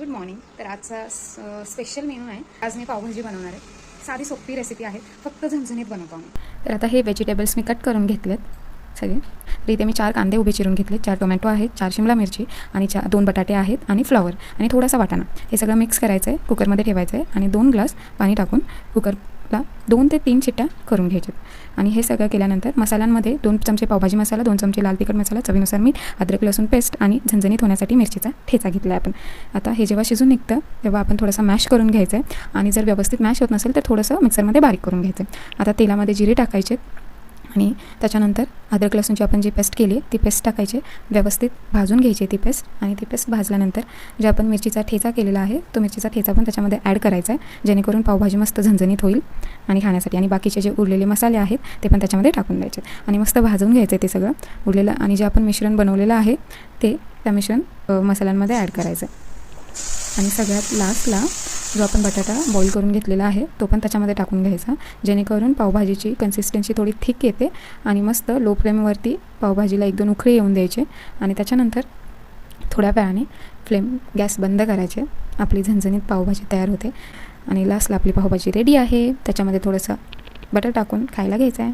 Good morning. तर आजचा special menu आहे. आज मी पावभाजी बनवणार आहे. साधी सोपी रेसिपी आहे, फक्त झणझणीत बनवतो आम्ही. तर आता हे व्हेजिटेबल्स मी कट करून घेतलेत सगळे. तर इथे मी 4 कांदे उभे चिरून घेतले, 4 टोमॅटो आहेत, 4 शिमला मिरची आणि 2 बटाटे आहेत आणि फ्लॉवर आणि थोडासा वाटाणा. हे सगळं मिक्स करायचं आहे, कुकरमध्ये ठेवायचं आहे आणि 2 ग्लास पाणी टाकून कुकरला 2 ते 3 शिट्ट्या करून घ्यायच्या. आणि हे सगळं केल्यानंतर मसाल्यांमध्ये 2 चमचे पावभाजी मसाला, 2 चमचे लाल तिखट मसाला, चवीनुसार मीठ, अद्रक लसूण पेस्ट आणि झणझणीत होण्यासाठी मिरचीचा ठेचा घेतला आहे आपण. आता हे जेव्हा शिजून निघतं तेव्हा आपण थोडंसं मॅश करून घ्यायचं आहे आणि जर व्यवस्थित मॅश होत नसेल तर थोडंसं मिक्सरमध्ये बारीक करून घ्यायचं आहे. आता तेलामध्ये जिरे टाकायचे आणि त्याच्यानंतर अद्रक लसूणची आपण जी पेस्ट केली आहे ती पेस्ट टाकायची, व्यवस्थित भाजून घ्यायची ती पेस्ट. आणि ती पेस्ट भाजल्यानंतर जे आपण मिरचीचा ठेचा केलेला आहे तो मिरचीचा ठेचा पण त्याच्यामध्ये ॲड करायचा आहे, जेणेकरून पावभाजी मस्त झणझणीत होईल आणि खाण्यासाठी. आणि बाकीचे जे उरलेले मसाले आहेत ते पण त्याच्यामध्ये टाकून द्यायचे आणि मस्त भाजून घ्यायचं आहे ते सगळं उरलेलं. आणि जे आपण मिश्रण बनवलेलं आहे ते त्या मिश्रण मसाल्यांमध्ये ॲड करायचं आणि सगळ्यात लास्टला जो आपण बटाटा बॉईल करून घेतलेला आहे तो पण त्याच्यामध्ये टाकून घ्यायचा, जेणेकरून पावभाजीची कन्सिस्टन्सी थोडी थिक येते. आणि मस्त लो फ्लेमवरती पावभाजीला 1-2 उकळी येऊन द्यायचे आणि त्याच्यानंतर थोड्या वेळाने गॅस बंद करायचे. आपली झणझणीत पावभाजी तयार होते आणि लास्टला आपली पावभाजी रेडी आहे. त्याच्यामध्ये थोडंसं बटर टाकून खायला घ्यायचं आहे.